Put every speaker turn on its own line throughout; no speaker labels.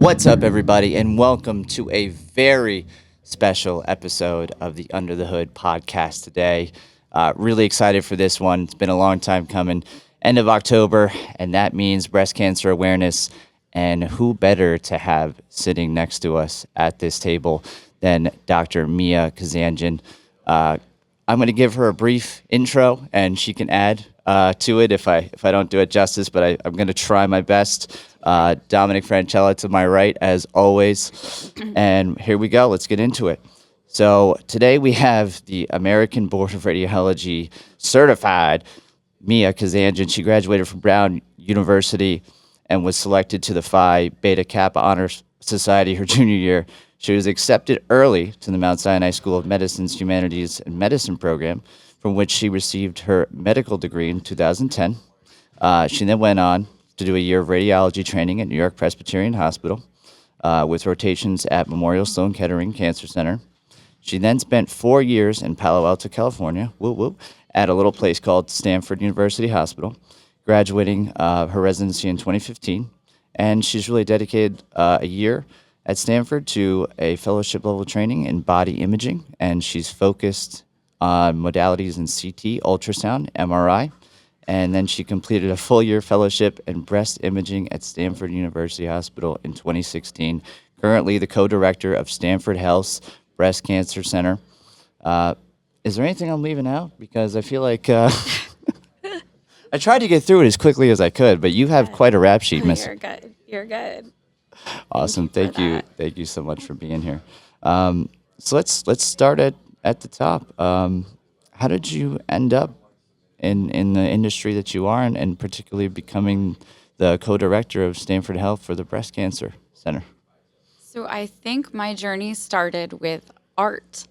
What's up, everybody, and welcome to a very special episode of the Under the Hood podcast today. Really excited for this one. It's been a long time coming. End of October, and that means breast cancer awareness. And who better to have sitting next to us at this table than Dr. Mia Kazanjian? I'm going to give her a brief intro, and she can add to it if I don't do it justice. But I'm going to try my best. Dominic Franchella to my right, as always. And here we go. Let's get into it. So today we have the American Board of Radiology certified Mia Kazanjian. She graduated from Brown University and was selected to the Phi Beta Kappa Honor Society her junior year. She was accepted early to the Mount Sinai School of Medicine's Humanities and Medicine program, from which she received her medical degree in 2010. She then went on to do a year of radiology training at New York Presbyterian Hospital with rotations at Memorial Sloan Kettering Cancer Center. She then spent 4 years in Palo Alto, California, at a little place called Stamford University Hospital, graduating her residency in 2015. And she's really dedicated a year at Stanford to a fellowship level training in body imaging, and she's focused on modalities in CT, ultrasound, MRI, and then she completed a full year fellowship in breast imaging at Stanford University Hospital in 2016. Currently the co-director of Stanford Health's Breast Cancer Center. Is there anything I'm leaving out? Because I feel like I tried to get through it as quickly as I could, but you have quite a rap sheet, Miss.
You're good. You're good.
Awesome. Thank you. Thank you so much for being here. So let's start at the top. How did you end up in the industry that you are, and particularly becoming the co-director of Stanford Health for the Breast Cancer Center?
So I think my journey started with art.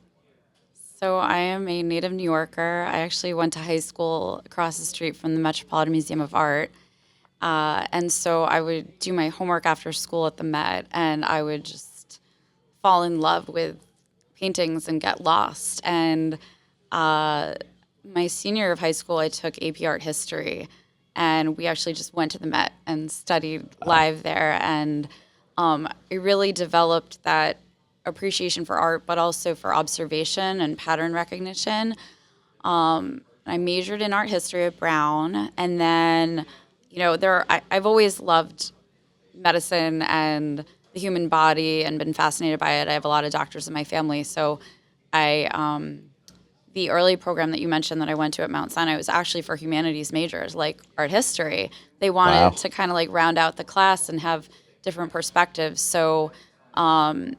So I am a native New Yorker. I actually went to high school across the street from the Metropolitan Museum of Art. And so I would do my homework after school at the Met, and I would just fall in love with paintings and get lost. And my senior year of high school, I took AP Art History, and we actually just went to the Met and studied live there. And it really developed that appreciation for art, but also for observation and pattern recognition. I majored in art history at Brown, and then I've always loved medicine and the human body and been fascinated by it. I have a lot of doctors in my family, so the early program that you mentioned that I went to at Mount Sinai was actually for humanities majors, like art history. They wanted to kind of like round out the class and have different perspectives. So I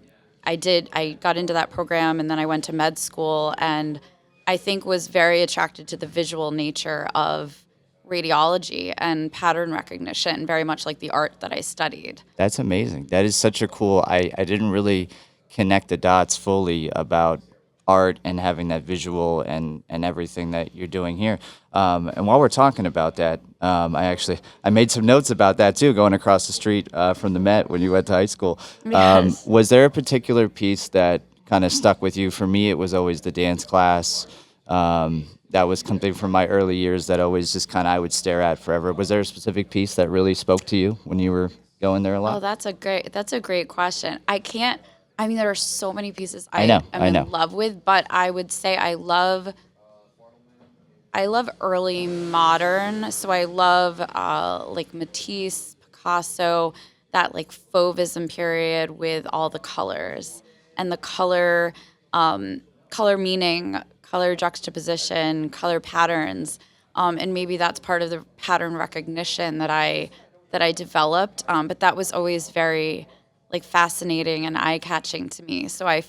got into that program, and then I went to med school, and I think was very attracted to the visual nature of radiology and pattern recognition, very much like the art that I studied.
That's amazing. That is such a cool. I didn't really connect the dots fully about art and having that visual and everything that you're doing here. And while we're talking about that, I made some notes about that too, going across the street from the Met when you went to high school.
Yes.
Was there a particular piece that kind of stuck with you? For me, it was always the dance class. That was something from my early years that always just kind of I would stare at forever. Was there a specific piece that really spoke to you when you were going there a lot?
Oh, that's a great question. There are so many pieces
I know.
in love with, but I would say I love early modern. So I love like Matisse, Picasso, that like Fauvism period with all the colors and the color meaning, color juxtaposition, color patterns, and maybe that's part of the pattern recognition that I developed. But that was always very like fascinating and eye-catching to me. So I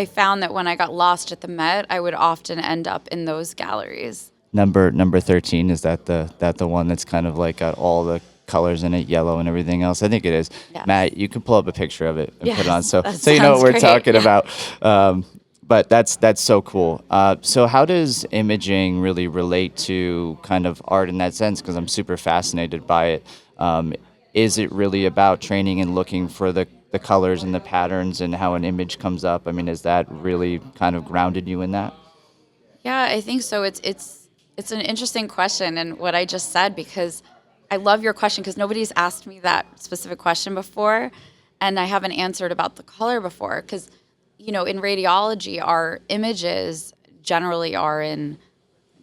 found that when I got lost at the Met, I would often end up in those galleries.
Number 13, is that the one that's kind of like got all the colors in it, yellow and everything else? I think it is.
Yes.
Matt, you can pull up a picture of it and put it on, so
that
you know what
sounds
we're
great.
talking
Yeah.
about. But that's so cool. So how does imaging really relate to kind of art in that sense? Because I'm super fascinated by it. Is it really about training and looking for the colors and the patterns and how an image comes up? I mean, is that really kind of grounded you in that?
Yeah, I think so. It's an interesting question, and what I just said, because I love your question because nobody's asked me that specific question before. And I haven't answered about the color before because, in radiology, our images generally are in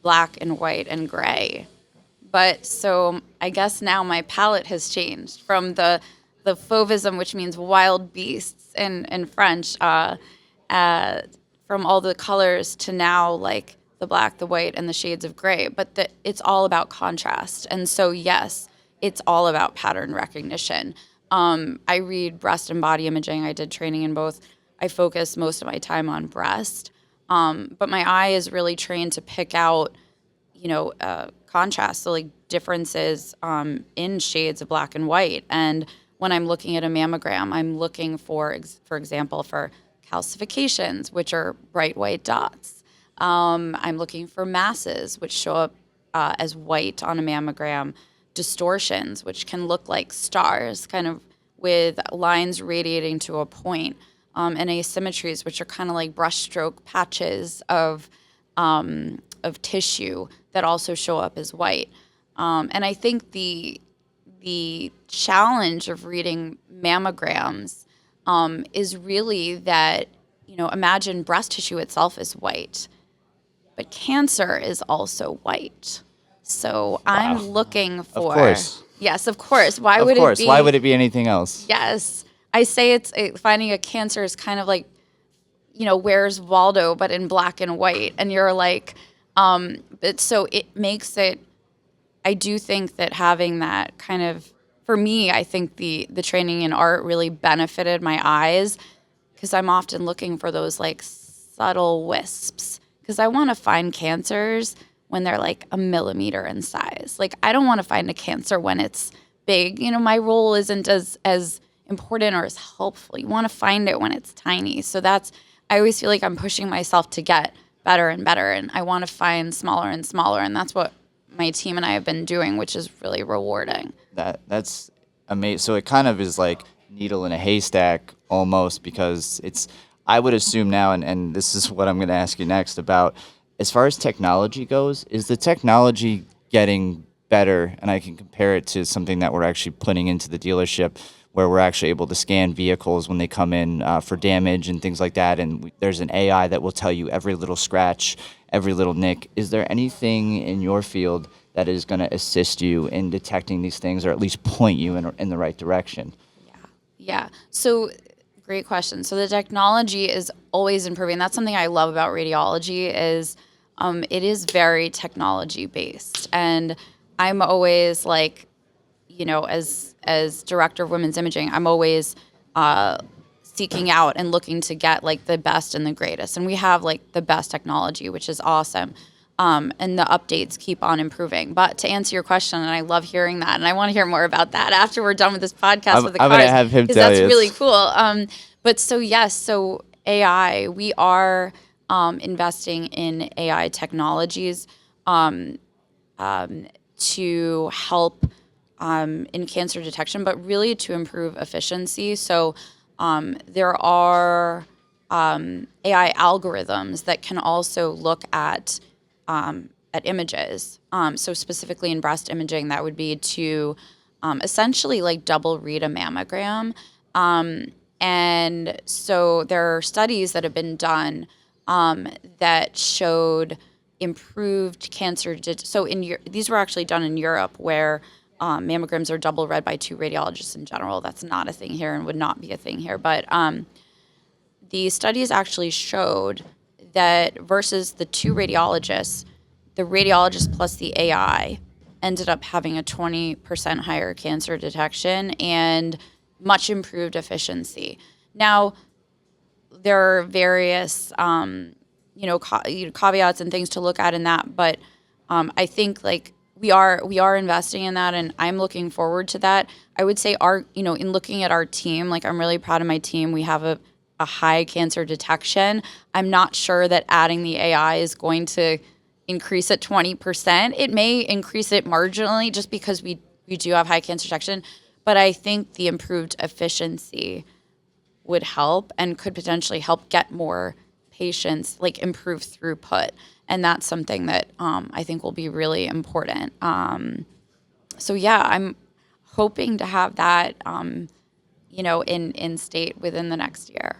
black and white and gray. But so I guess now my palette has changed from the fauvisme, which means wild beasts in French, uh, from all the colors to now like the black, the white, and the shades of gray. But it's all about contrast. And so, yes, it's all about pattern recognition. I read breast and body imaging. I did training in both. I focus most of my time on breast. But my eye is really trained to pick out, contrast, so like differences in shades of black and white. And when I'm looking at a mammogram, I'm looking for example, for calcifications, which are bright white dots. I'm looking for masses, which show up as white on a mammogram, distortions, which can look like stars, kind of with lines radiating to a point, and asymmetries, which are kind of like brushstroke patches of tissue that also show up as white. And I think the challenge of reading mammograms is really that, imagine breast tissue itself is white, but cancer is also white. So I'm looking for.
Of course.
Yes, of course. Why
Of
would
course.
it be?
Why would it be anything else?
Yes. I say finding a cancer is kind of like, where's Waldo, but in black and white. And you're like, but so it makes it, I do think that having that kind of, for me, I think the training in art really benefited my eyes because I'm often looking for those like subtle wisps because I want to find cancers when they're like a millimeter in size. Like I don't want to find a cancer when it's big. My role isn't as important or as helpful. You want to find it when it's tiny. So I always feel like I'm pushing myself to get better and better, and I want to find smaller and smaller, and that's what my team and I have been doing, which is really rewarding.
That's amazing. So it kind of is like needle in a haystack almost because I would assume now, and this is what I'm going to ask you next about, as far as technology goes, is the technology getting better? And I can compare it to something that we're actually putting into the dealership where we're actually able to scan vehicles when they come in for damage and things like that. And there's an AI that will tell you every little scratch, every little nick. Is there anything in your field that is going to assist you in detecting these things or at least point you in the right direction?
Yeah. So great question. So the technology is always improving. That's something I love about radiology is it is very technology based. And I'm always like, as director of women's imaging, I'm always seeking out and looking to get like the best and the greatest. And we have like the best technology, which is awesome. And the updates keep on improving. But to answer your question, and I love hearing that, and I want to hear more about that after we're done with this podcast with the
I'm
cars.
going to have him tell
that's
you.
really cool. But so yes, so AI, we are investing in AI technologies to help in cancer detection, but really to improve efficiency. So there are AI algorithms that can also look at images. So specifically in breast imaging, that would be to essentially like double read a mammogram. And so there are studies that have been done that showed improved cancer. So these were actually done in Europe where mammograms are double read by two radiologists in general. That's not a thing here and would not be a thing here. But the studies actually showed that versus the two radiologists, the radiologist plus the AI ended up having a 20% higher cancer detection and much improved efficiency. Now, there are various caveats and things to look at in that, but I think like we are investing in that, and I'm looking forward to that. I would say in looking at our team, like I'm really proud of my team. We have a high cancer detection. I'm not sure that adding the AI is going to increase it 20%. It may increase it marginally just because we do have high cancer detection, but I think the improved efficiency would help and could potentially help get more patients, like improve throughput. And that's something that I think will be really important. So yeah, I'm hoping to have that, in state within the next year.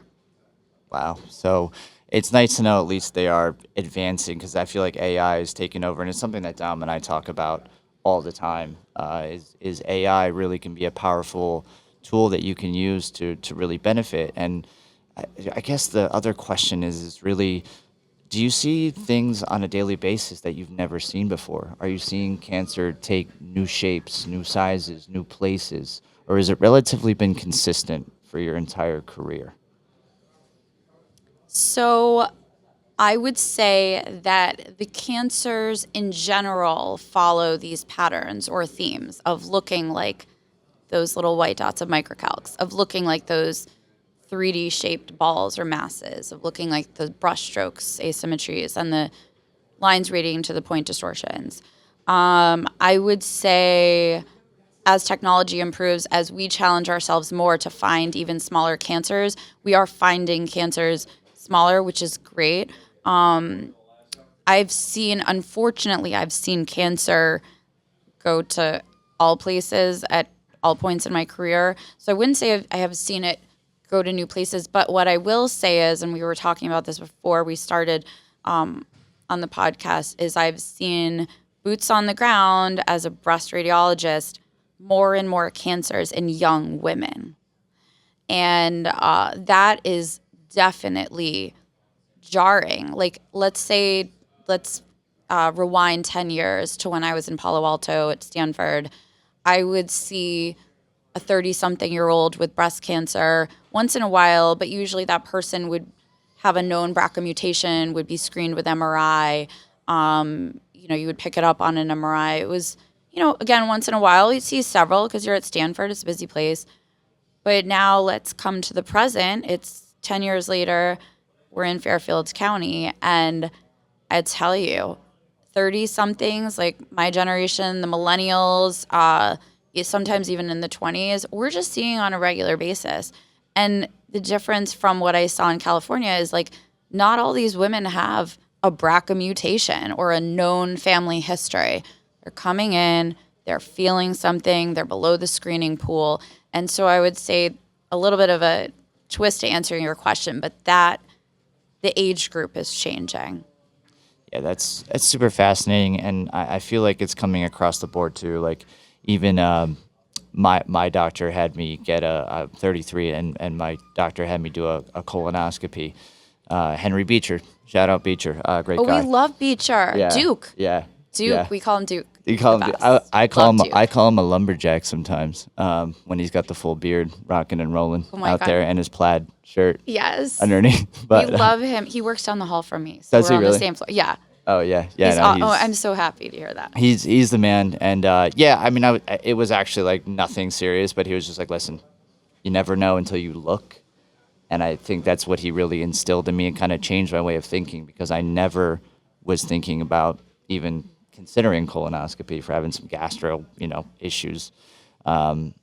Wow. So it's nice to know at least they are advancing, because I feel like AI is taking over, and it's something that Dom and I talk about all the time. Is AI really can be a powerful tool that you can use to really benefit? And I, I guess the other question is really, do you see things on a daily basis that you've never seen before? Are you seeing cancer take new shapes, new sizes, new places, or has it relatively been consistent for your entire career?
So I would say that the cancers in general follow these patterns or themes of looking like those little white dots of microcalcs, of looking like those 3D shaped balls or masses, of looking like the brush strokes, asymmetries, and the lines radiating to the point distortions. I would say as technology improves, as we challenge ourselves more to find even smaller cancers, we are finding cancers smaller, which is great. Unfortunately, I've seen cancer go to all places at all points in my career. So I wouldn't say I have seen it go to new places. But what I will say is, and we were talking about this before we started on the podcast, is I've seen boots on the ground as a breast radiologist more and more cancers in young women. And that is definitely jarring. Like, let's rewind 10 years to when I was in Palo Alto at Stanford. I would see a 30-something-year-old with breast cancer once in a while, but usually that person would have a known BRCA mutation, would be screened with MRI. You would pick it up on an MRI. It was, again, once in a while, you'd see several because you're at Stanford, it's a busy place. But now let's come to the present. It's 10 years later. We're in Fairfield County. And I tell you, 30 somethings, like my generation, the millennials, sometimes even in the 20s, we're just seeing on a regular basis. And the difference from what I saw in California is like not all these women have a BRCA mutation or a known family history. They're coming in, they're feeling something, they're below the screening pool. And so I would say a little bit of a twist to answering your question, but that the age group is changing.
Yeah, that's super fascinating, and I feel like it's coming across the board too. Like even my doctor had me get I'm 33, and my doctor had me do a colonoscopy. Henry Beecher, shout out Beecher, great
Oh,
guy.
we love Beecher.
Yeah,
Duke.
yeah,
Duke.
yeah.
We call him Duke.
You call
The
him.
best.
I call
Love
him.
Duke.
I call him a lumberjack sometimes. When he's got the full beard, rocking and rolling
Oh my
out
God.
there, and his plaid shirt
Yes.
underneath. But
We love him. He works down the hall from me. So
Does
we're
he
on
really?
the same floor. Yeah.
oh yeah, yeah. No,
I'm so happy to hear that.
he's the man, and yeah. I mean, it was actually like nothing serious, but he was just like, listen, you never know until you look. And I think that's what he really instilled in me and kind of changed my way of thinking, because I never was thinking about even considering colonoscopy for having some gastro, issues. And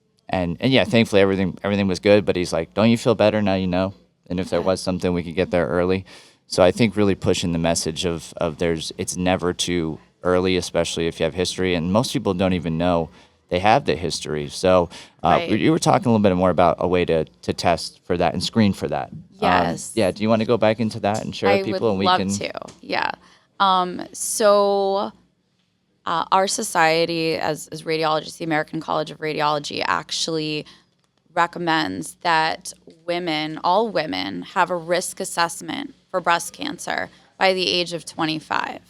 yeah, thankfully everything was good. But he's like, don't you feel better now? And if there was something, we could get there early. So I think really pushing the message of it's never too early, especially if you have history. And most people don't even know they have the history. So
Right.
you were talking a little bit more about a way to test for that and screen for that.
Yes.
Yeah. Do you want to go back into that and share
I
with people?
would
And we
love
can.
to. Yeah. So our society, as radiologists, the American College of Radiology, actually recommends that all women, have a risk assessment for breast cancer by the age of 25.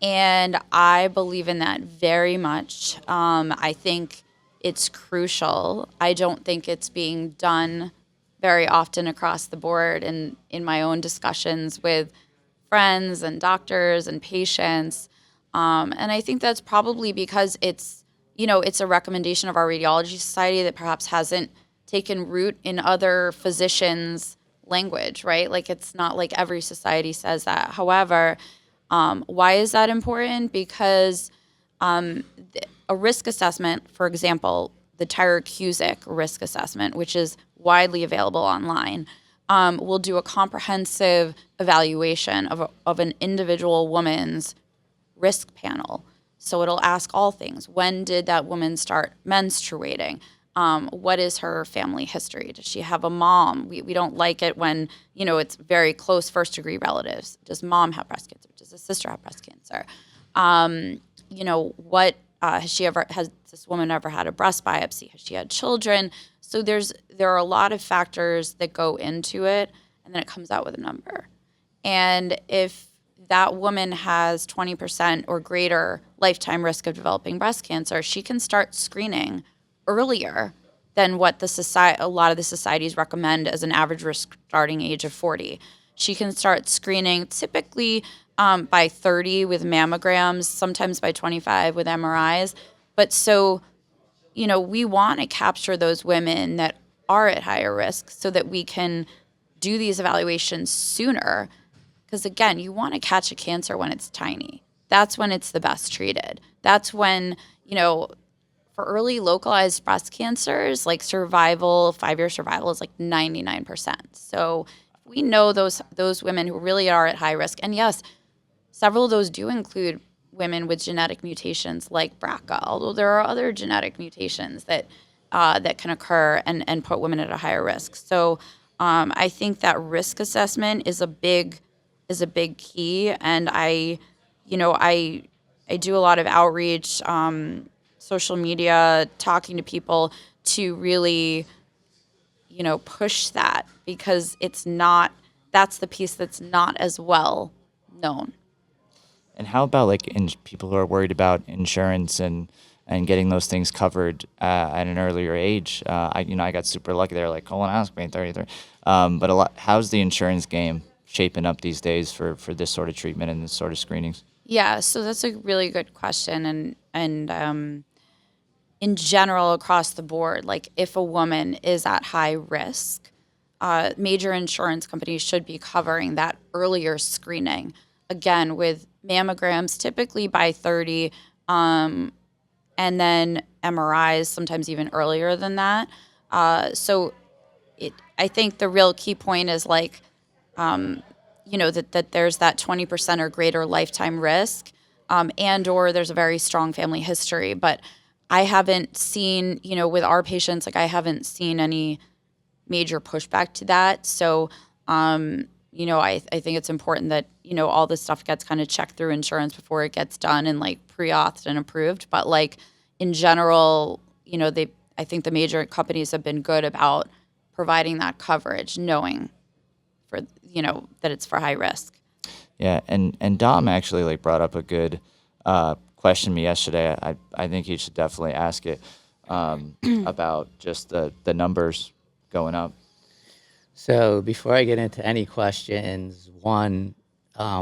And I believe in that very much. I think it's crucial. I don't think it's being done very often across the board in my own discussions with friends and doctors and patients. And I think that's probably because it's a recommendation of our radiology society that perhaps hasn't taken root in other physicians' language, right? Like it's not like every society says that. However, why is that important? Because a risk assessment, for example, the Tyrer-Cuzick risk assessment, which is widely available online, will do a comprehensive evaluation of an individual woman's risk panel. So it'll ask all things. When did that woman start menstruating? What is her family history? Does she have a mom? We don't like it when, it's very close first degree relatives. Does mom have breast cancer? Does a sister have breast cancer? What has this woman ever had a breast biopsy? Has she had children? So there are a lot of factors that go into it, and then it comes out with a number. And if that woman has 20% or greater lifetime risk of developing breast cancer, she can start screening earlier than what a lot of the societies recommend as an average risk starting age of 40. She can start screening typically by 30 with mammograms, sometimes by 25 with MRIs. But so, we want to capture those women that are at higher risk so that we can do these evaluations sooner. Because again, you want to catch a cancer when it's tiny. That's when it's the best treated. That's when, for early localized breast cancers, like 5-year survival is like 99%. So we know those women who really are at high risk. And yes, several of those do include women with genetic mutations like BRCA, although there are other genetic mutations that can occur and put women at a higher risk. So I think that risk assessment is a big key, and I do a lot of outreach, social media, talking to people to really, push that, because that's the piece that's not as well known.
And how about like people who are worried about insurance and getting those things covered at an earlier age? I got super lucky. They're like colonoscopy 33. But how's the insurance game shaping up these days for this sort of treatment and this sort of screenings?
Yeah, so that's a really good question, and in general across the board, like if a woman is at high risk, major insurance companies should be covering that earlier screening. Again, with mammograms, typically by 30, and then MRIs, sometimes even earlier than that. I think the real key point is like, that there's that 20% or greater lifetime risk, and or there's a very strong family history. But I haven't seen, with our patients, like I haven't seen any major pushback to that. So, I think it's important that, all this stuff gets kind of checked through insurance before it gets done and like pre-authed and approved. But like in general, I think the major companies have been good about providing that coverage, knowing that it's for high risk.
Yeah, and Dom actually like brought up a good question to me yesterday. I think he should definitely ask it about just the numbers going up.
So before I get into any questions, one,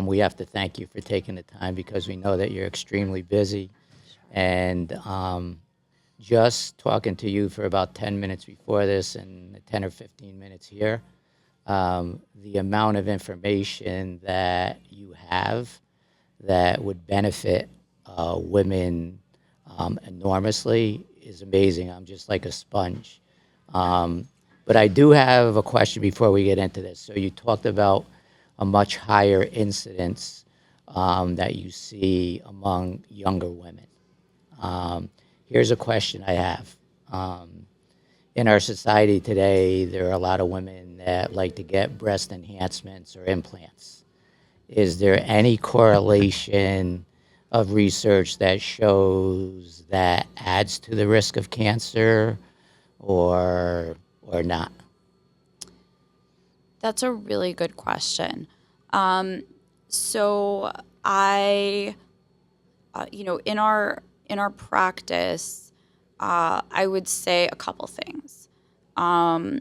we have to thank you for taking the time because we know that you're extremely busy. And just talking to you for about 10 minutes before this and 10 or 15 minutes here, the amount of information that you have that would benefit women enormously is amazing. I'm just like a sponge. But I do have a question before we get into this. So you talked about a much higher incidence that you see among younger women. Here's a question I have. In our society today, there are a lot of women that like to get breast enhancements or implants. Is there any correlation of research that shows that adds to the risk of cancer or not?
That's a really good question. So I, in our practice, I would say a couple things. I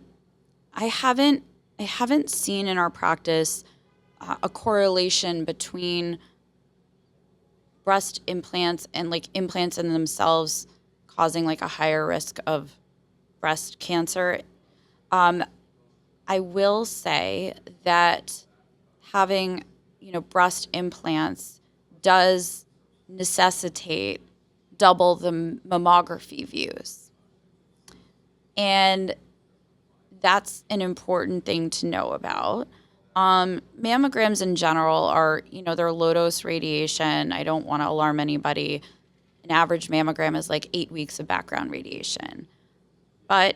haven't seen in our practice a correlation between breast implants and like implants in themselves causing like a higher risk of breast cancer. I will say that having, breast implants does necessitate double the mammography views. And that's an important thing to know about. Mammograms in general are, they're low dose radiation. I don't want to alarm anybody. An average mammogram is like 8 weeks of background radiation. But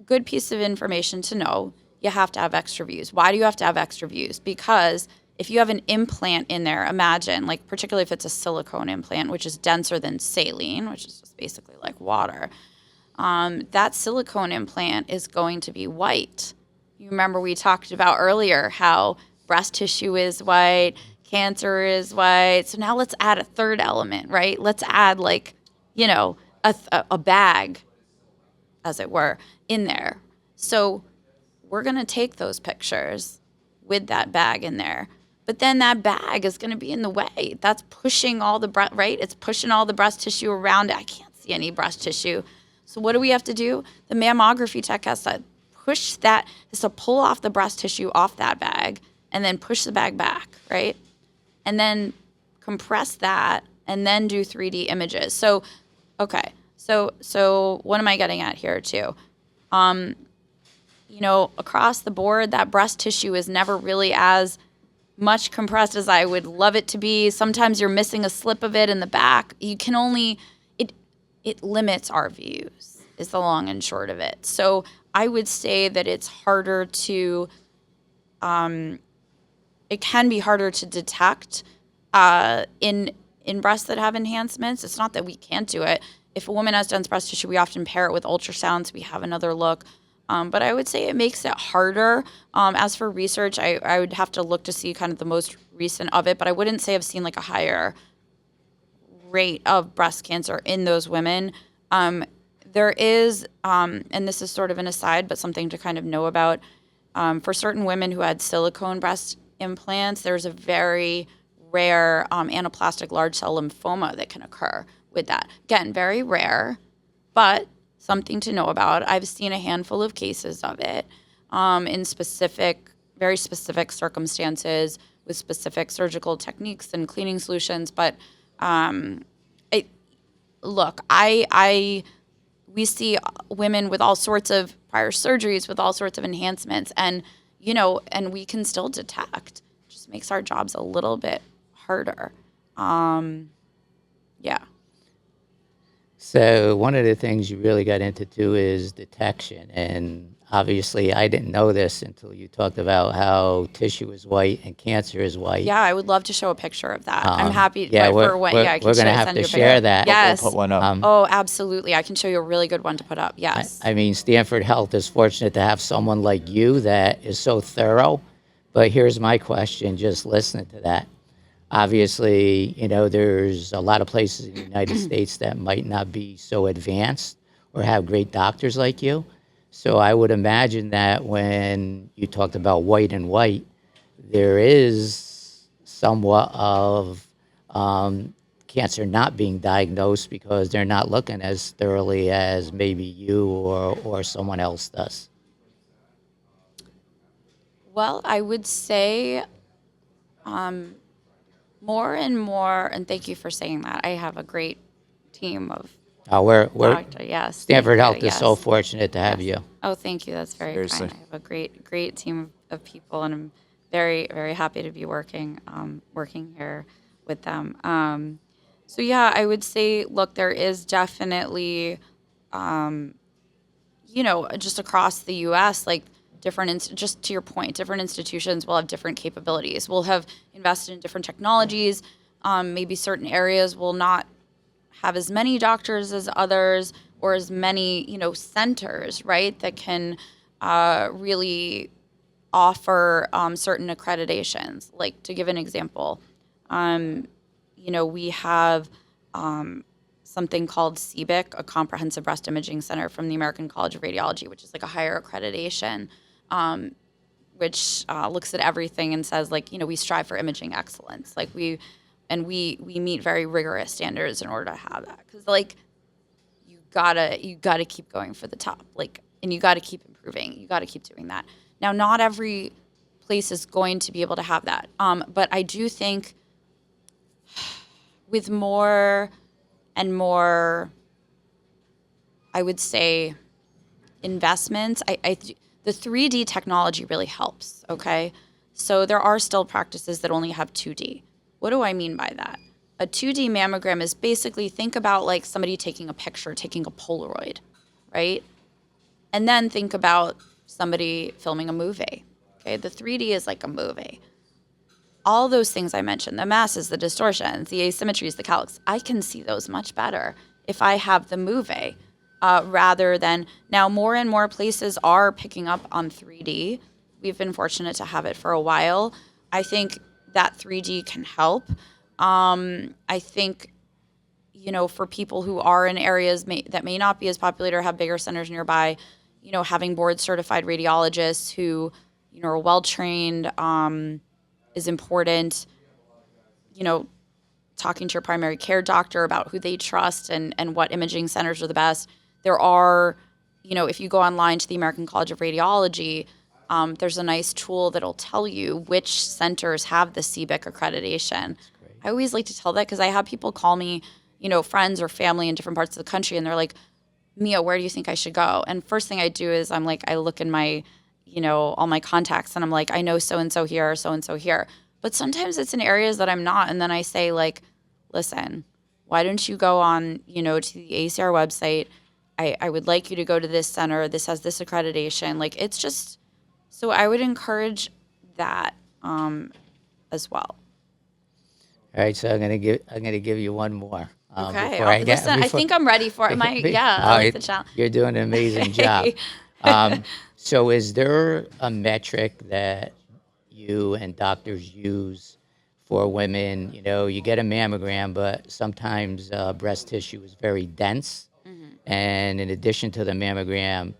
good piece of information to know, you have to have extra views. Why do you have to have extra views? Because if you have an implant in there, imagine, like particularly if it's a silicone implant, which is denser than saline, which is just basically like water, that silicone implant is going to be white. You remember we talked about earlier how breast tissue is white, cancer is white. So now let's add a third element, right? Let's add like, a bag, as it were, in there. So we're going to take those pictures with that bag in there. But then that bag is going to be in the way. That's pushing all the breast, right? It's pushing all the breast tissue around it. I can't see any breast tissue. So what do we have to do? The mammography tech has to has to pull off the breast tissue off that bag and then push the bag back, right? And then compress that and then do 3D images. So, okay. So what am I getting at here too? Across the board, that breast tissue is never really as much compressed as I would love it to be. Sometimes you're missing a slip of it in the back. It limits our views, is the long and short of it. So I would say that it's harder to, it can be harder to detect in breasts that have enhancements. It's not that we can't do it. If a woman has dense breast tissue, we often pair it with ultrasounds. We have another look. But I would say it makes it harder. As for research, I would have to look to see kind of the most recent of it, but I wouldn't say I've seen like a higher rate of breast cancer in those women. There is, and this is sort of an aside, but something to kind of know about, for certain women who had silicone breast implants, there's a very rare anaplastic large cell lymphoma that can occur with that. Again, very rare, but something to know about. I've seen a handful of cases of it in very specific circumstances with specific surgical techniques and cleaning solutions. But we see women with all sorts of prior surgeries, with all sorts of enhancements, and we can still detect. It just makes our jobs a little bit harder. Yeah.
So one of the things you really got into too is detection, and obviously I didn't know this until you talked about how tissue is white and cancer is white.
Yeah, I would love to show a picture of that. I'm happy.
Yeah,
I
we're
can
going to have
send
to
you a
share
picture.
that.
Yes.
We'll put one up.
Oh, absolutely. I can show you a really good one to put up. Yes.
I mean, Stamford Health is fortunate to have someone like you that is so thorough. But here's my question, just listening to that. Obviously, there's a lot of places in the United States that might not be so advanced or have great doctors like you. So I would imagine that when you talked about white and white, there is somewhat of cancer not being diagnosed because they're not looking as thoroughly as maybe you or someone else does.
Well, I would say more and more, and thank you for saying that. I have a great team of
We're
doctors. Yes.
Stanford
thank
Health
you,
is so
yes.
fortunate to have you.
Oh, thank you. That's very
Seriously.
kind. I have a great team of people, and I'm very, very happy to be working here with them. So yeah, I would say, look, there is definitely, just across the U.S., like just to your point, different institutions will have different capabilities. We'll have invested in different technologies. Maybe certain areas will not have as many doctors as others, or as many, centers, right, that can really offer certain accreditations. Like, to give an example, we have something called CBIC, a Comprehensive Breast Imaging Center from the American College of Radiology, which is like a higher accreditation, which looks at everything and says, like, we strive for imaging excellence. Like, we meet very rigorous standards in order to have that. Because, like, you gotta keep going for the top. Like, and you gotta keep improving. You gotta keep doing that. Now, not every place is going to be able to have that. But I do think with more and more, I would say, investments, the 3D technology really helps, okay? So there are still practices that only have 2D. What do I mean by that? A 2D mammogram is basically, think about like somebody taking a picture, taking a Polaroid, right? And then think about somebody filming a movie. Okay, the 3D is like a movie. All those things I mentioned, the masses, the distortions, the asymmetries, the calcs, I can see those much better if I have the movie rather than now more and more places are picking up on 3D. We've been fortunate to have it for a while. I think that 3D can help. I think, for people who are in areas that may not be as populated or have bigger centers nearby, having board certified radiologists who, are well trained is important. Talking to your primary care doctor about who they trust and what imaging centers are the best. There are, if you go online to the American College of Radiology, there's a nice tool that'll tell you which centers have the CBIC accreditation. I always like to tell that because I have people call me, friends or family in different parts of the country, and they're like, Mia, where do you think I should go? And first thing I do is I'm like, I look in my, all my contacts, and I'm like, I know so-and-so here, so-and-so here. But sometimes it's in areas that I'm not. And then I say, like, listen, why don't you go on, to the ACR website? I would like you to go to this center. This has this accreditation. Like, it's just, so I would encourage that as well.
All right, so I'm gonna give you one more.
Okay.
Before I get,
Listen, I
before,
think I'm ready for it. I like the challenge.
You're doing an amazing job. So is there a metric that you and doctors use for women? You get a mammogram, but sometimes breast tissue is very dense. And in addition to the mammogram,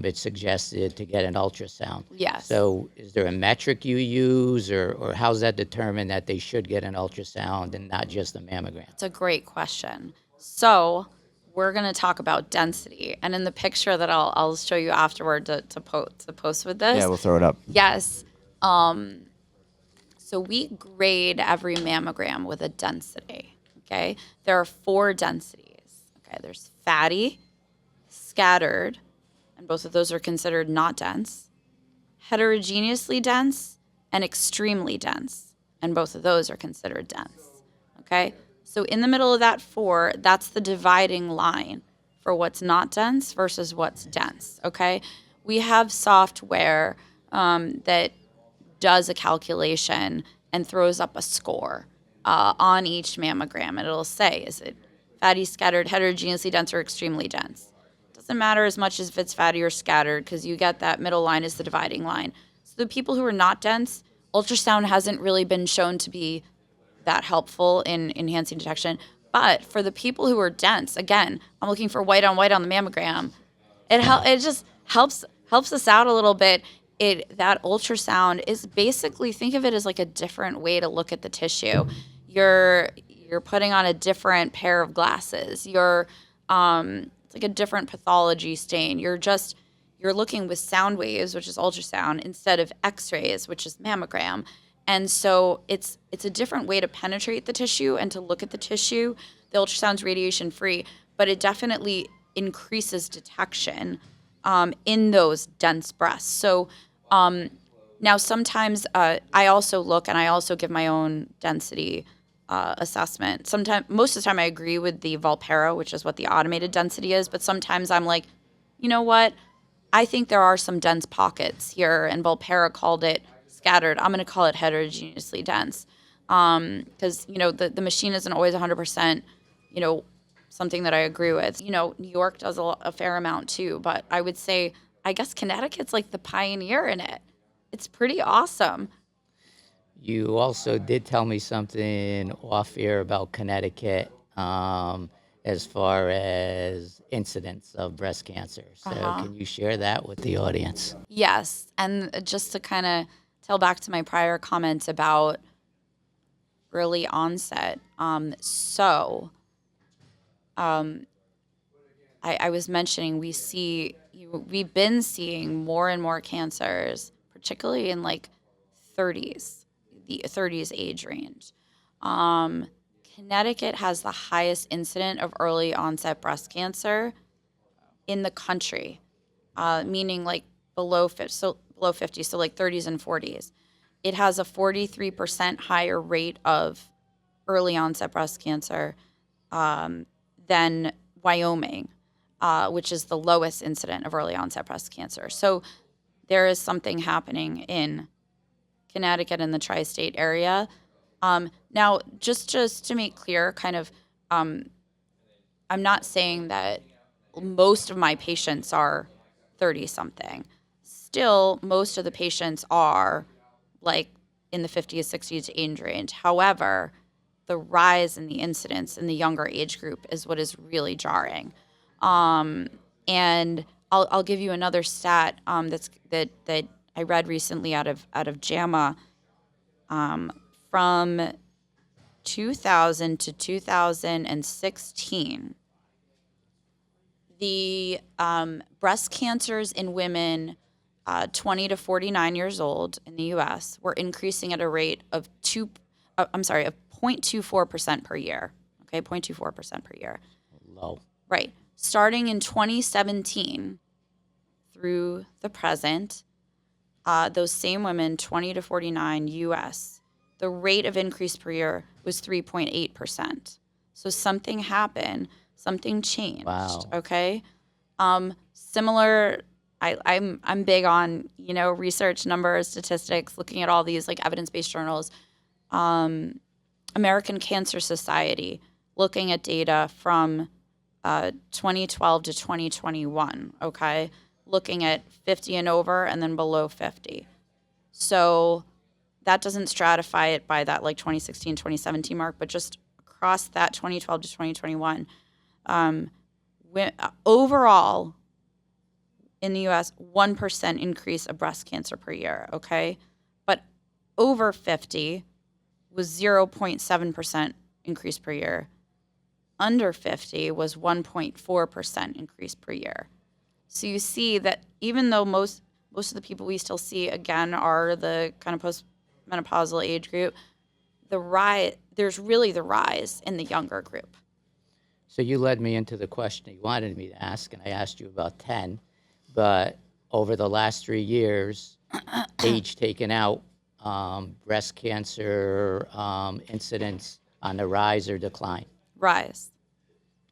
it's suggested to get an ultrasound.
Yes.
So is there a metric you use, or how's that determined that they should get an ultrasound and not just a mammogram?
It's a great question. So we're going to talk about density. And in the picture that I'll show you afterward to post with this.
Yeah, we'll throw it up.
Yes. So we grade every mammogram with a density. Okay. There are 4 densities. Okay. There's fatty, scattered, and both of those are considered not dense, heterogeneously dense, and extremely dense, and both of those are considered dense. Okay. So in the middle of that 4, that's the dividing line for what's not dense versus what's dense. Okay. We have software that does a calculation and throws up a score on each mammogram. And it'll say, is it fatty, scattered, heterogeneously dense, or extremely dense? Doesn't matter as much as if it's fatty or scattered, because you get that middle line is the dividing line. So the people who are not dense, ultrasound hasn't really been shown to be that helpful in enhancing detection. But for the people who are dense, again, I'm looking for white on the mammogram. It just helps us out a little bit. That ultrasound is basically, think of it as like a different way to look at the tissue. You're putting on a different pair of glasses. It's like a different pathology stain. You're looking with sound waves, which is ultrasound, instead of X-rays, which is mammogram. And so it's a different way to penetrate the tissue and to look at the tissue. The ultrasound's radiation free, but it definitely increases detection in those dense breasts. So now sometimes I also look and I also give my own density assessment. Most of the time I agree with the Volpara, which is what the automated density is, but sometimes I'm like, you know what? I think there are some dense pockets here, and Volpara called it scattered. I'm going to call it heterogeneously dense because, the machine isn't always 100%, something that I agree with. New York does a fair amount too, but I would say, I guess Connecticut's like the pioneer in it. It's pretty awesome.
You also did tell me something off air about Connecticut as far as incidence of breast cancer. So can you share that with the audience?
Yes. And just to kind of tell back to my prior comments about early onset. I was mentioning we've been seeing more and more cancers, particularly in like 30s, the 30s age range. Connecticut has the highest incident of early onset breast cancer in the country, meaning like below 50, so like 30s and 40s. It has a 43% higher rate of early onset breast cancer than Wyoming. which is the lowest incident of early onset breast cancer. So there is something happening in Connecticut and the tri-state area. Now, just to make clear, kind of, I'm not saying that most of my patients are 30 something. Still, most of the patients are like in the 50s, 60s age range. However, the rise in the incidence in the younger age group is what is really jarring. And I'll give you another stat that I read recently out of JAMA. From 2000 to 2016, the breast cancers in women 20 to 49 years old in the U.S. were increasing at a rate of 0.24% per year. Okay, 0.24% per year.
Low.
Right. Starting in 2017 through the present, those same women, 20 to 49 U.S., the rate of increase per year was 3.8%. So something happened, something changed.
Wow.
Okay. Similar. I'm big on research, numbers, statistics, looking at all these like evidence-based journals. American Cancer Society looking at data from 2012 to 2021. Okay, looking at 50 and over, and then below 50. So that doesn't stratify it by that like 2016, 2017 mark, but just across that 2012 to 2021. Overall, in the U.S., 1% increase of breast cancer per year, okay? But over 50 was 0.7% increase per year. Under 50 was 1.4% increase per year. So you see that even though most of the people we still see, again, are the kind of postmenopausal age group, there's really the rise in the younger group.
So you led me into the question you wanted me to ask, and I asked you about 10. But over the last 3 years, age taken out, breast cancer incidence on the rise or decline?
Rise.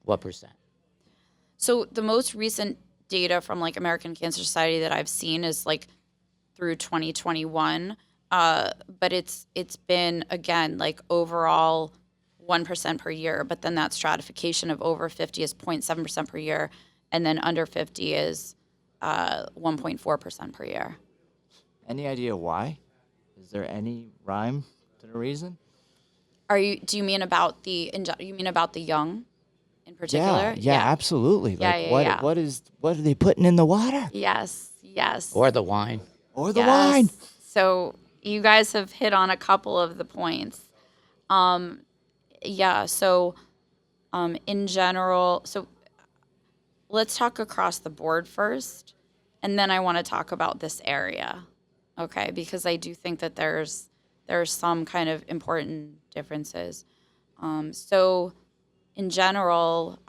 What percent?
So the most recent data from like American Cancer Society that I've seen is like through 2021. But it's been, again, like overall 1% per year, but then that stratification of over 50 is 0.7% per year, and then under 50 is 1.4% per year.
Any idea why? Is there any rhyme to the reason?
Do you mean about the young in particular?
Yeah, absolutely.
Yeah,
Like what are they putting in the water?
Yes.
Or the wine?
Or the wine?
So you guys have hit on a couple of the points. In general, so let's talk across the board first, and then I want to talk about this area, okay? Because I do think that there's some kind of important differences. So in general,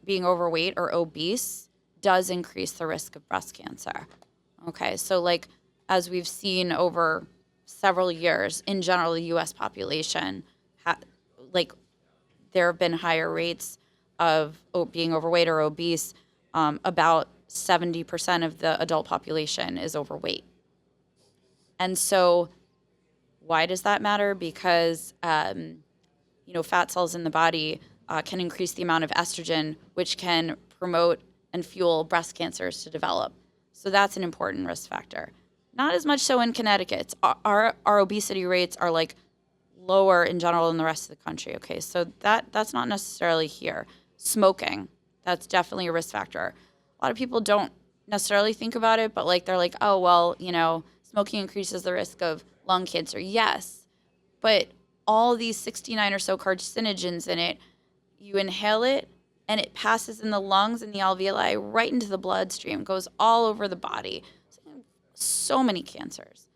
being overweight or obese does increase the risk of breast cancer. Okay, so like as we've seen over several years, in general, the U.S. population, there have been higher rates of being overweight or obese. About 70% of the adult population is overweight. And so why does that matter? Because, fat cells in the body can increase the amount of estrogen, which can promote and fuel breast cancers to develop. So that's an important risk factor. Not as much so in Connecticut. Our obesity rates are like lower in general than the rest of the country. Okay, so that's not necessarily here. Smoking, that's definitely a risk factor. A lot of people don't necessarily think about it, but like they're like, oh well, smoking increases the risk of lung cancer. Yes, but all these 69 or so carcinogens in it, you inhale it and it passes in the lungs and the alveoli right into the bloodstream, goes all over the body. So many cancers.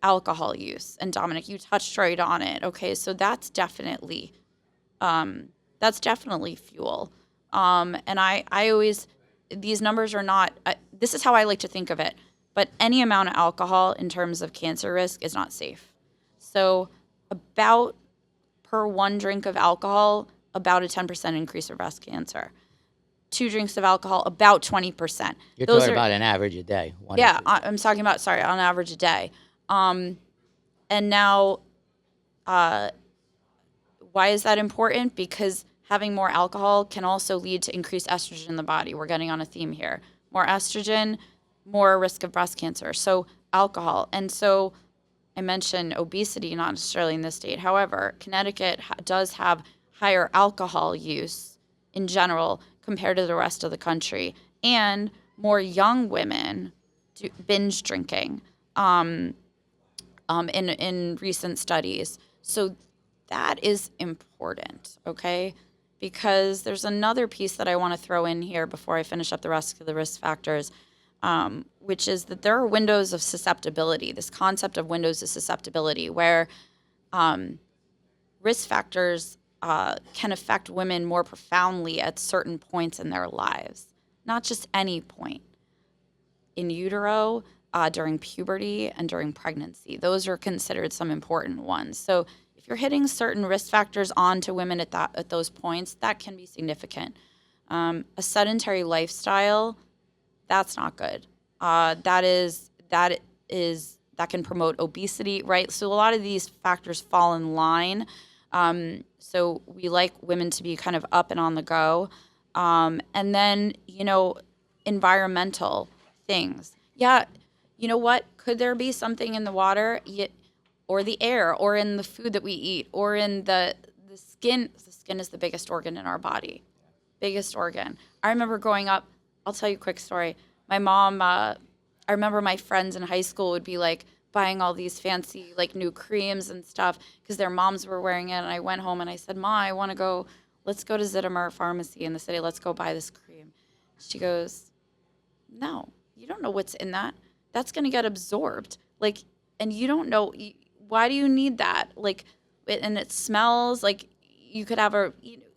Alcohol use, and Dominic, you touched right on it. Okay, so that's definitely fuel. And I always, these numbers are not, this is how I like to think of it, but any amount of alcohol in terms of cancer risk is not safe. So about per one drink of alcohol, about a 10% increase of breast cancer. 2 drinks of alcohol, about 20%.
You're
Those
talking
are,
about an average a day.
yeah, I'm talking about, sorry, on average a day. And now, why is that important? Because having more alcohol can also lead to increased estrogen in the body. We're getting on a theme here. More estrogen, more risk of breast cancer. So alcohol. And so I mentioned obesity, not necessarily in this state. However, Connecticut does have higher alcohol use in general compared to the rest of the country. And more young women do binge drinking in recent studies. So that is important, okay? Because there's another piece that I want to throw in here before I finish up the rest of the risk factors, which is that there are windows of susceptibility, this concept of windows of susceptibility, where risk factors can affect women more profoundly at certain points in their lives, not just any point. In utero, during puberty, and during pregnancy. Those are considered some important ones. So if you're hitting certain risk factors onto women at those points, that can be significant. A sedentary lifestyle, that's not good. That can promote obesity, right? So a lot of these factors fall in line. So we like women to be kind of up and on the go. And then, environmental things. Yeah, you know what? Could there be something in the water or the air or in the food that we eat or in the skin? The skin is the biggest organ in our body. Biggest organ. I remember growing up, I'll tell you a quick story. My mom, I remember my friends in high school would be like buying all these fancy like new creams and stuff because their moms were wearing it. And I went home and I said, Ma, I want to go, let's go to Zittimer Pharmacy in the city. Let's go buy this cream. She goes, no, you don't know what's in that. That's going to get absorbed. Like, and you don't know, why do you need that? Like, and it smells like you could have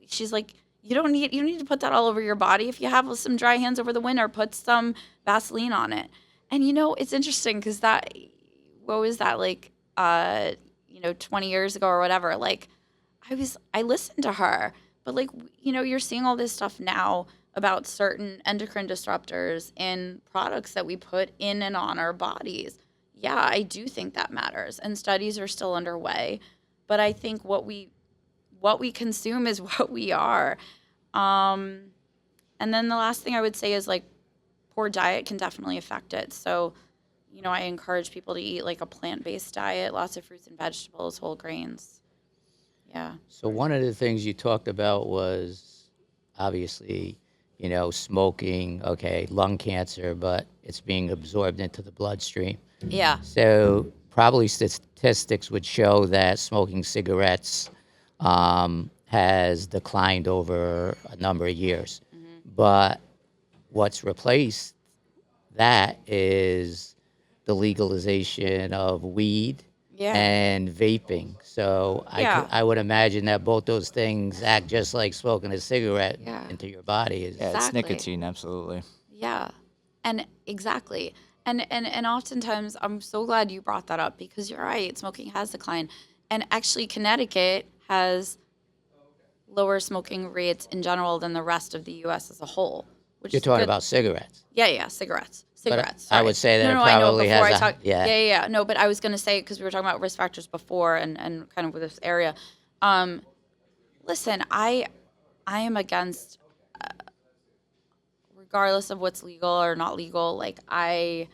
she's like, you don't need to put that all over your body. If you have some dry hands over the winter, put some Vaseline on it. And, it's interesting because what was that? Like, 20 years ago or whatever, like I listened to her, but like, you're seeing all this stuff now about certain endocrine disruptors in products that we put in and on our bodies. Yeah, I do think that matters, and studies are still underway. But I think what we consume is what we are. And then the last thing I would say is like poor diet can definitely affect it. So, I encourage people to eat like a plant-based diet, lots of fruits and vegetables, whole grains. Yeah.
So one of the things you talked about was obviously, smoking, okay, lung cancer, but it's being absorbed into the bloodstream.
Yeah.
So probably statistics would show that smoking cigarettes has declined over a number of years. Mm-hmm. But what's replaced that is the legalization of weed and vaping. So I would imagine that both those things act just like smoking a cigarette into your body.
It's nicotine, absolutely.
Yeah, and exactly. And oftentimes, I'm so glad you brought that up because you're right, smoking has declined. And actually, Connecticut has lower smoking rates in general than the rest of the U.S. as a whole.
You're talking about cigarettes.
Yeah, cigarettes. Cigarettes.
I would say that it probably has
Yeah. No, but I was going to say, because we were talking about risk factors before and kind of with this area. Listen, I am against, regardless of what's legal or not legal, like as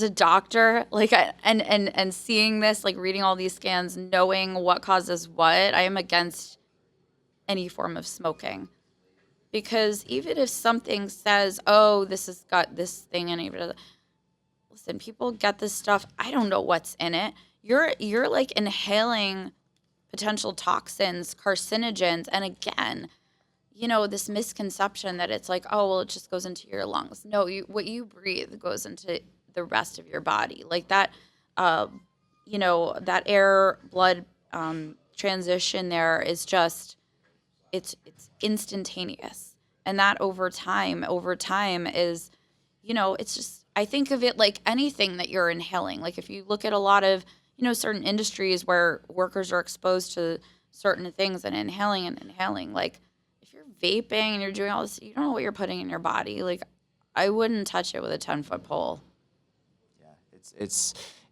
a doctor, like and seeing this, like reading all these scans, knowing what causes what, I am against any form of smoking. Because even if something says, oh, this has got this thing in it, listen, people get this stuff. I don't know what's in it. You're like inhaling potential toxins, carcinogens. And again, this misconception that it's like, oh, well, it just goes into your lungs. No, what you breathe goes into the rest of your body. Like that, that air blood transition there is just, it's instantaneous. And that over time is, it's just, I think of it like anything that you're inhaling. Like if you look at a lot of, certain industries where workers are exposed to certain things and inhaling. Like if you're vaping and you're doing all this, you don't know what you're putting in your body. Like I wouldn't touch it with a 10-foot pole.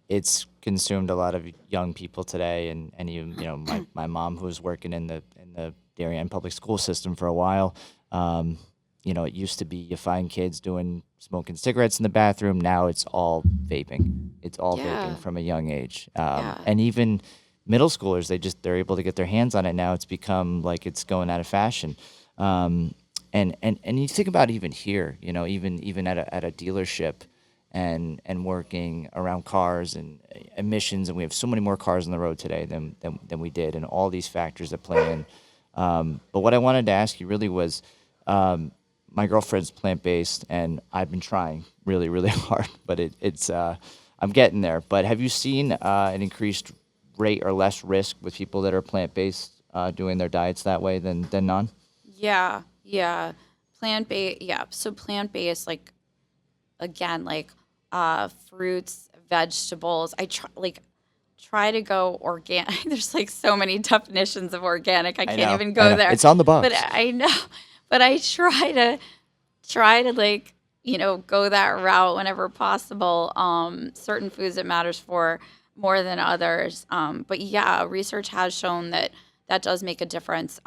It's consumed a lot of young people today, and even my mom, who was working in the Darien public school system for a while. It used to be you find kids smoking cigarettes in the bathroom. Now it's all vaping. It's all vaping from a young age, and even middle schoolers, they're able to get their hands on it now. It's become like it's going out of fashion. And you think about even here, even at a dealership, and working around cars and emissions, and we have so many more cars on the road today than we did, and all these factors that play in. But what I wanted to ask you really was, my girlfriend's plant-based, and I've been trying really, really hard, but I'm getting there. But have you seen an increased rate or less risk with people that are plant-based doing their diets that way than non?
Yeah. Plant-based, yeah. So plant-based, like, again, like fruits, vegetables. I try to go organic. There's like so many definitions of organic. I can't even go there.
It's on the box.
But I know. But I try to like, go that route whenever possible. Certain foods it matters for more than others. But yeah, research has shown that does make a difference.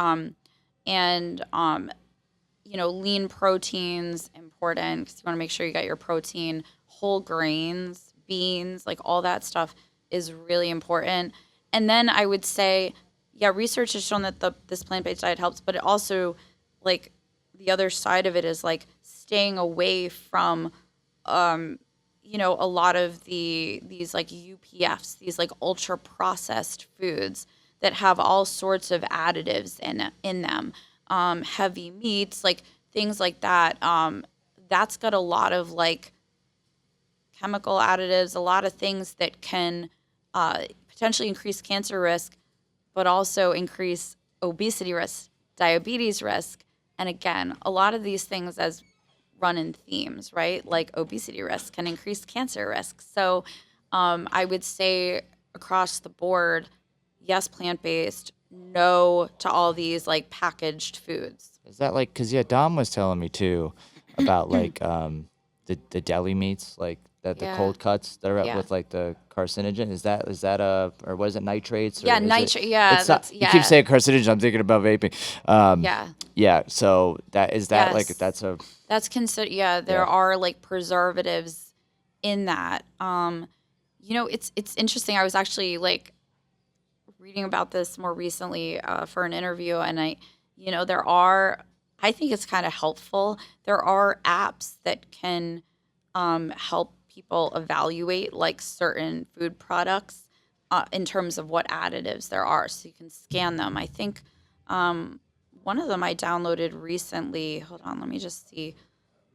Lean proteins important because you want to make sure you got your protein. Whole grains, beans, like all that stuff is really important. And then I would say, yeah, research has shown that this plant-based diet helps, but it also, like, the other side of it is like staying away from, a lot of these like UPFs, these like ultra processed foods that have all sorts of additives in them. Heavy meats, like things like that. That's got a lot of like chemical additives, a lot of things that can potentially increase cancer risk, but also increase obesity risk, diabetes risk. And again, a lot of these things as run in themes, right? Like obesity risk can increase cancer risk. So I would say across the board, yes, plant-based, no to all these like packaged foods.
Is that like, because Dom was telling me too about like the deli meats, like the cold cuts that are with like the carcinogen. Is that or was it nitrates? Or
Yeah, nitrate. Yeah,
You keep saying carcinogen. I'm thinking about vaping. Yeah. So that's
considered. Yeah, there are like preservatives in that. It's interesting. I was actually like reading about this more recently for an interview, and I think it's kind of helpful. There are apps that can help people evaluate like certain food products in terms of what additives there are, so you can scan them. I think one of them I downloaded recently. Hold on, let me just see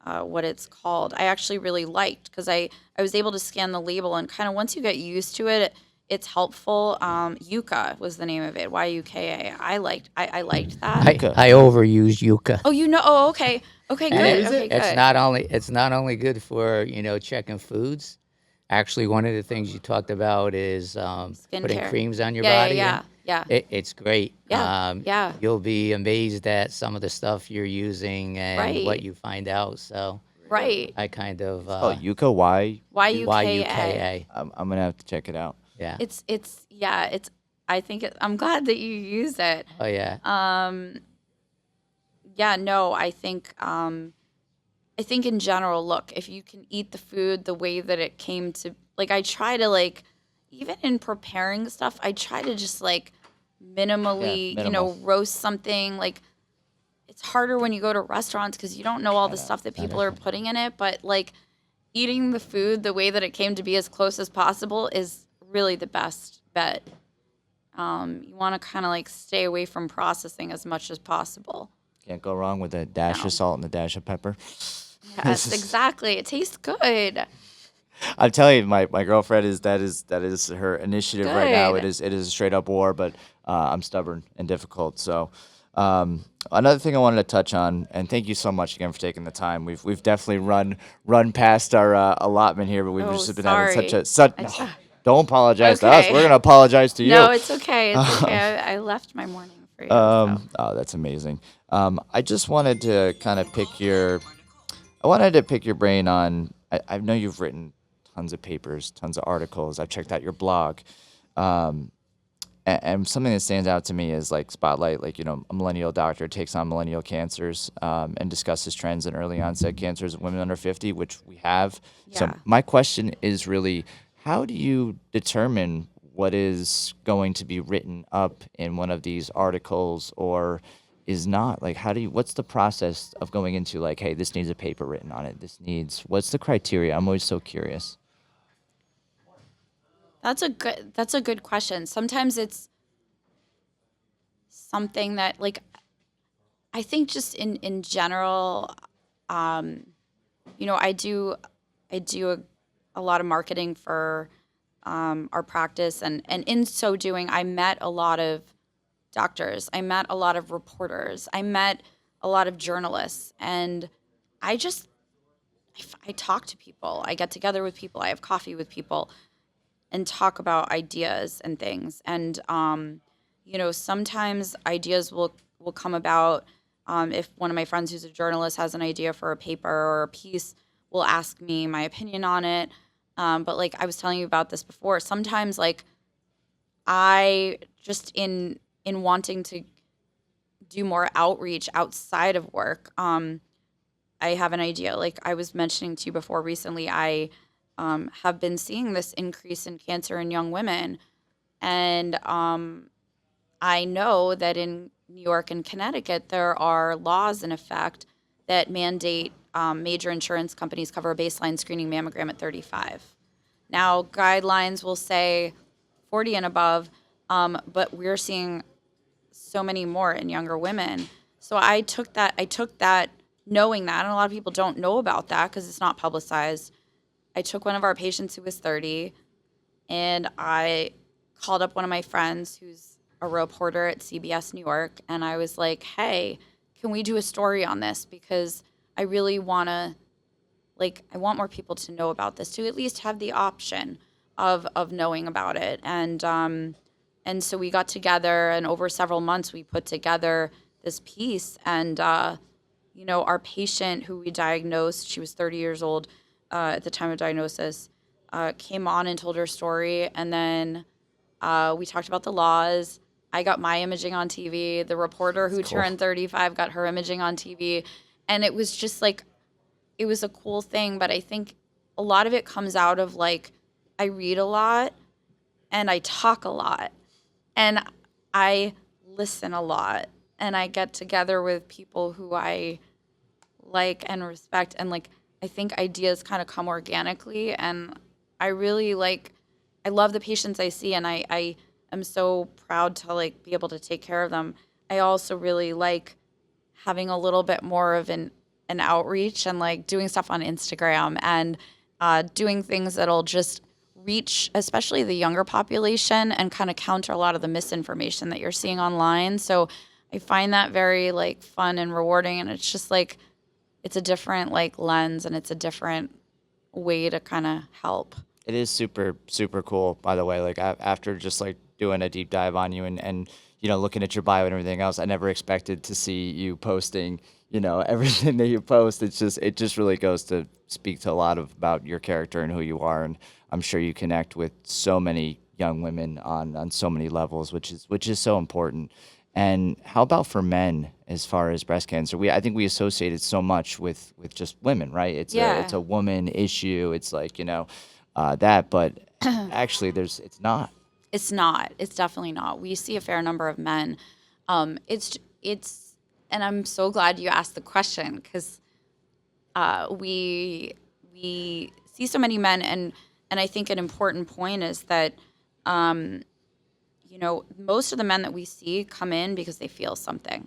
what it's called. I actually really liked because I was able to scan the label, and kind of once you get used to it, it's helpful. Yucca was the name of it. Yuka. I liked that.
I overuse yucca.
Oh, Oh, okay. Okay, good. Okay, good.
It's not only good for checking foods. Actually, one of the things you talked about is putting creams on your body.
Yeah.
It's great.
Yeah.
You'll be amazed at some of the stuff you're using and what you find out. So.
Right.
I kind of.
Yucca.
Yuka.
I'm gonna have to check it out.
Yeah.
I'm glad that you use it.
Oh yeah.
I think in general, look, if you can eat the food the way that it came to, like, I try to, like, even in preparing stuff, I try to just like minimally, roast something. Like, it's harder when you go to restaurants because you don't know all the stuff that people are putting in it, but like eating the food the way that it came to be as close as possible is really the best bet. You want to kind of like stay away from processing as much as possible.
Can't go wrong with a dash of salt and a dash of pepper.
Yes, exactly. It tastes good.
I'm telling you, my girlfriend that is her initiative right now. It is a straight up war, but I'm stubborn and difficult. So another thing I wanted to touch on, and thank you so much again for taking the time. We've definitely run past our allotment here, but we've just been having Don't apologize to us.
Okay.
We're gonna apologize to you.
No, it's okay. It's okay. I left my morning for you. So.
Oh, that's amazing. I just wanted to kind of pick your brain on. I know you've written tons of papers, tons of articles. I've checked out your blog. Um, and something that stands out to me is like Spotlight, like, a millennial doctor takes on millennial cancers and discusses trends in early onset cancers in women under 50, which we have. So
Yeah.
my question is really, how do you determine what is going to be written up in one of these articles or is not? Like, what's the process of going into like, hey, this needs a paper written on it. What's the criteria? I'm always so curious.
That's a good question. Sometimes it's something that like I think just in general, I do a lot of marketing for our practice, and in so doing, I met a lot of doctors, I met a lot of reporters, I met a lot of journalists, and I just I talk to people, I get together with people, I have coffee with people, and talk about ideas and things. And sometimes ideas will come about. If one of my friends who's a journalist has an idea for a paper or a piece, will ask me my opinion on it. But like I was telling you about this before, sometimes like I just in wanting to do more outreach outside of work, I have an idea. Like I was mentioning to you before recently, I have been seeing this increase in cancer in young women. And I know that in New York and Connecticut, there are laws in effect that mandate major insurance companies cover a baseline screening mammogram at 35. Now, guidelines will say 40 and above, but we're seeing so many more in younger women. So I took that knowing that, and a lot of people don't know about that because it's not publicized. I took one of our patients who was 30, and I called up one of my friends who's a reporter at CBS New York, and I was like, hey, can we do a story on this? Because I really want to, like, I want more people to know about this, to at least have the option of knowing about it. And so we got together, and over several months, we put together this piece. And, our patient who we diagnosed, she was 30 years old at the time of diagnosis, came on and told her story. And then we talked about the laws. I got my imaging on TV. The reporter who turned 35 got her imaging on TV. And it was just like, it was a cool thing. But I think a lot of it comes out of like, I read a lot and I talk a lot and I listen a lot and I get together with people who I like and respect. And like, I think ideas kind of come organically. And I really like, I love the patients I see, and I am so proud to like be able to take care of them. I also really like having a little bit more of an outreach and like doing stuff on Instagram and doing things that'll just reach, especially the younger population, and kind of counter a lot of the misinformation that you're seeing online. So I find that very like fun and rewarding, and it's just like it's a different like lens and it's a different way to kind of help.
It is super, super cool, by the way. Like after just like doing a deep dive on you and looking at your bio and everything else, I never expected to see you posting, everything that you post. It just really goes to speak to a lot about your character and who you are. And I'm sure you connect with so many young women on so many levels, which is so important. And how about for men as far as breast cancer? I think we associate it so much with just women, right? It's a woman issue. It's like, that, but actually it's not.
It's not. It's definitely not. We see a fair number of men. It's, and I'm so glad you asked the question because we see so many men, and I think an important point is that most of the men that we see come in because they feel something.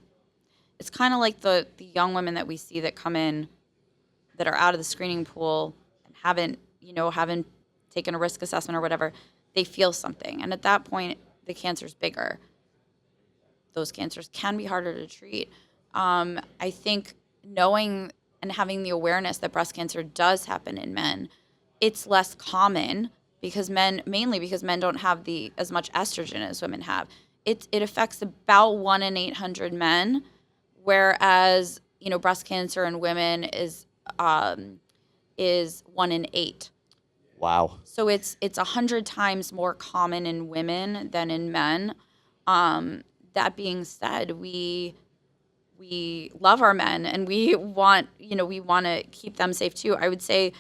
It's kind of like the young women that we see that come in that are out of the screening pool and haven't taken a risk assessment or whatever. They feel something, and at that point, the cancer's bigger. Those cancers can be harder to treat. I think knowing and having the awareness that breast cancer does happen in men, it's less common, because mainly because men don't have as much estrogen as women have. It affects about 1 in 800 men, whereas breast cancer in women is 1 in 8.
Wow.
So it's 100 times more common in women than in men. That being said, we love our men, and we want to keep them safe too. I would say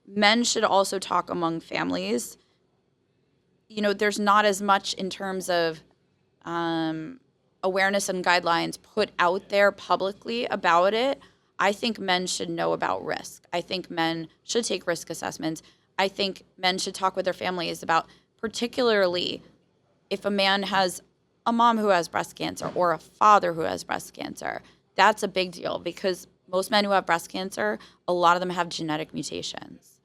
men should also talk among families. There's not as much in terms of awareness and guidelines put out there publicly about it. I think men should know about risk. I think men should take risk assessments. I think men should talk with their families about, particularly if a man has a mom who has breast cancer or a father who has breast cancer. That's a big deal, because most men who have breast cancer, a lot of them have genetic mutations.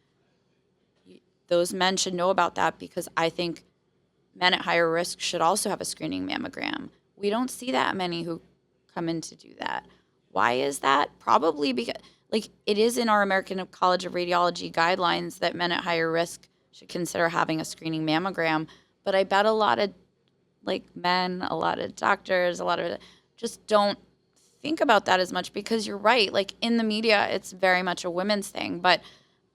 Those men should know about that, because I think men at higher risk should also have a screening mammogram. We don't see that many who come in to do that. Why is that? Probably because, it is in our American College of Radiology guidelines that men at higher risk should consider having a screening mammogram. But I bet a lot of men, a lot of doctors, a lot of just don't think about that as much, because you're right. In the media, it's very much a women's thing. But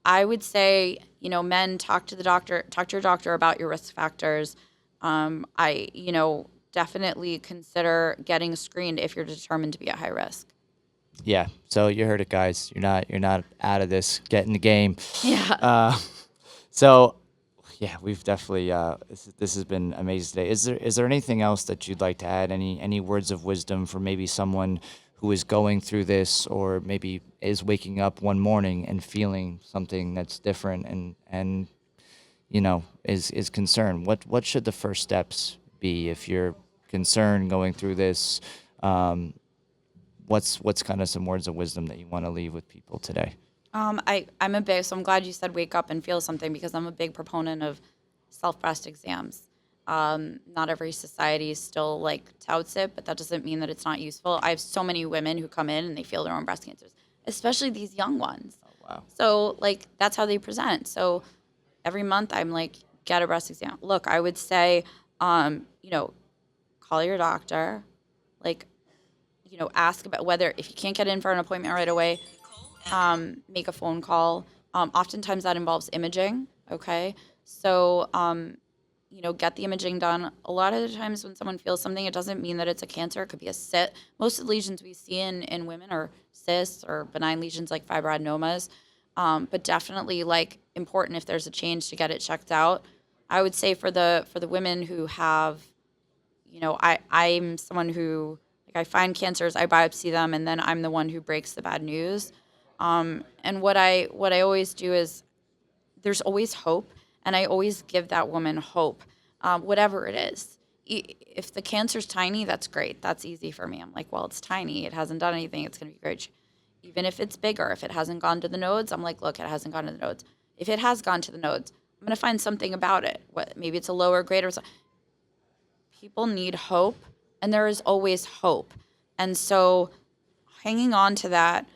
I would say, men, talk to your doctor about your risk factors. Definitely consider getting screened if you're determined to be at high risk.
Yeah. So you heard it, guys. You're not out of this. Get in the game.
Yeah.
So yeah, we've definitely this has been amazing today. Is there anything else that you'd like to add? Any words of wisdom for maybe someone who is going through this, or maybe is waking up one morning and feeling something that's different, and is concerned? What should the first steps be if you're concerned going through this? What's kind of some words of wisdom that you want to leave with people today?
So I'm glad you said wake up and feel something, because I'm a big proponent of self-breast exams. Not every society still touts it, but that doesn't mean that it's not useful. I have so many women who come in and they feel their own breast cancers, especially these young ones.
Oh, wow.
So that's how they present. So every month I'm get a breast exam. Look, I would say, call your doctor, ask about whether, if you can't get in for an appointment right away, make a phone call. Oftentimes that involves imaging. Okay. So, get the imaging done. A lot of the times when someone feels something, it doesn't mean that it's a cancer. It could be a cyst. Most of the lesions we see in women are cysts or benign lesions like fibroadenomas. But definitely important if there's a change to get it checked out. I would say for the women who have, I'm someone who, I find cancers, I biopsy them, and then I'm the one who breaks the bad news. And what I always do is, there's always hope, and I always give that woman hope, whatever it is. If the cancer's tiny, that's great. That's easy for me. I'm well, it's tiny. It hasn't done anything. It's going to be great. Even if it's bigger, if it hasn't gone to the nodes, I'm look, it hasn't gone to the nodes. If it has gone to the nodes, I'm going to find something about it. Maybe it's a lower grade or something. People need hope, and there is always hope. And so hanging on to that,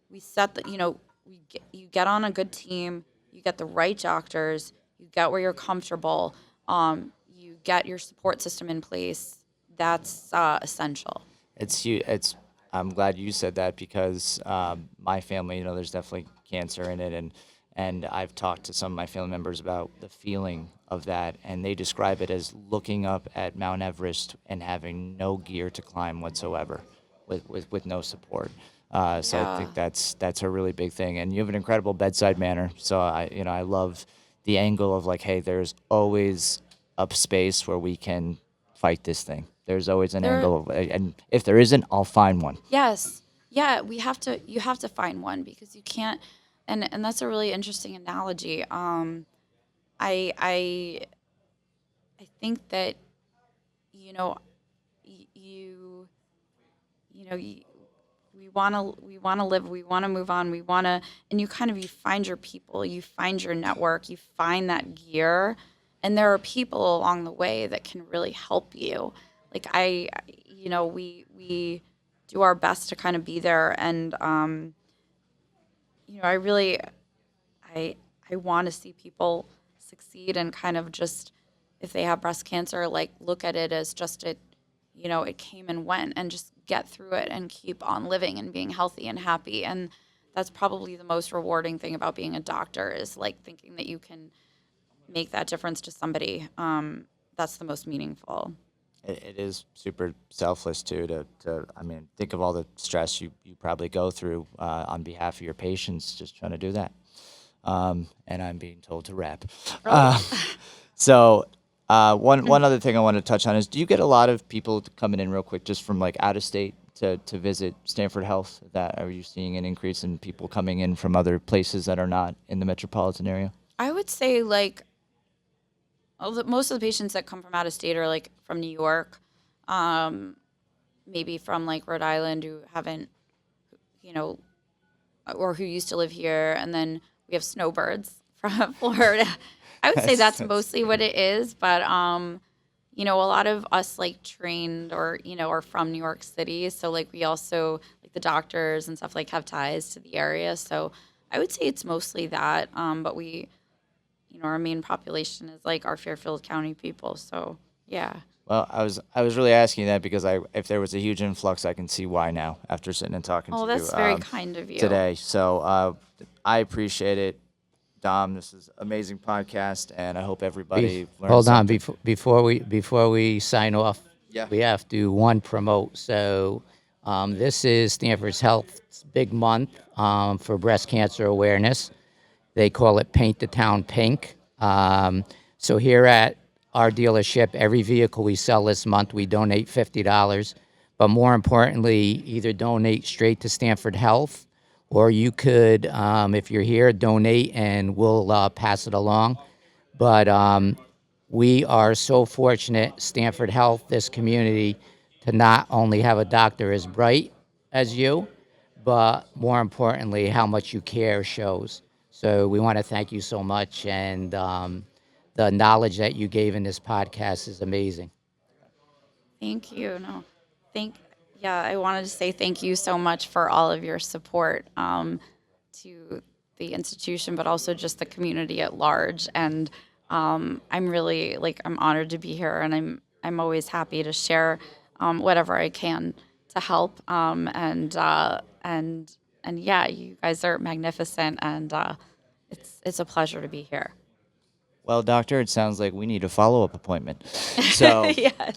we set you get on a good team, you get the right doctors, you get where you're comfortable, you get your support system in place. That's essential.
I'm glad you said that, because my family, there's definitely cancer in it, and I've talked to some of my family members about the feeling of that, and they describe it as looking up at Mount Everest and having no gear to climb whatsoever, with no support. So I think that's a really big thing, and you have an incredible bedside manner. So I love the angle of hey, there's always a space where we can fight this thing. There's always an angle, and if there isn't, I'll find one.
Yes. Yeah, you have to find one, because you can't, and that's a really interesting analogy. I think that, you know, we want to live, we want to move on, and you find your people, you find your network, you find that gear, and there are people along the way that can really help you. We do our best to be there, and I really, I want to see people succeed and kind of just, if they have breast cancer, like look at it as just it, it came and went, and just get through it and keep on living and being healthy and happy. And that's probably the most rewarding thing about being a doctor, is like thinking that you can make that difference to somebody. That's the most meaningful.
It is super selfless too. I mean, think of all the stress you probably go through on behalf of your patients, just trying to do that. And I'm being told to wrap. So one other thing I want to touch on is, do you get a lot of people coming in real quick just from like out of state to visit Stamford Health? Are you seeing an increase in people coming in from other places that are not in the metropolitan area?
I would say like most of the patients that come from out of state are like from New York, maybe from like Rhode Island, who haven't, or who used to live here, and then we have snowbirds from Florida. I would say that's mostly what it is, but a lot of us like trained or are from New York City, so like we also like the doctors and stuff like have ties to the area. So I would say it's mostly that, but we, our main population is like our Fairfield County people. So yeah.
Well, I was really asking that because if there was a huge influx, I can see why now after sitting and talking to you.
Oh, that's very kind of you.
Today. So I appreciate it, Dom. This is an amazing podcast, and I hope everybody learns
Hold on,
something.
before we sign off,
Yeah.
we have to promote. So this is Stanford's Health's big month for breast cancer awareness. They call it Paint the Town Pink. So here at our dealership, every vehicle we sell this month, we donate $50. But more importantly, either donate straight to Stamford Health, or you could, if you're here, donate and we'll pass it along. But we are so fortunate, Stamford Health, this community, to not only have a doctor as bright as you, but more importantly, how much you care shows. So we want to thank you so much, and the knowledge that you gave in this podcast is amazing.
Thank you. I wanted to say thank you so much for all of your support to the institution, but also just the community at large. And I'm really I'm honored to be here, and I'm always happy to share whatever I can to help. And yeah, you guys are magnificent, and it's a pleasure to be here.
Well, doctor, it sounds like we need a follow-up appointment. So,
Yes.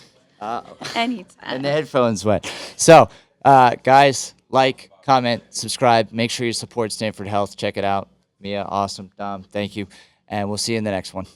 Anytime.
and the headphones went. So, guys, like, comment, subscribe. Make sure you support Stanford Health. Check it out. Mia, awesome. Dom, thank you. And we'll see you in the next one.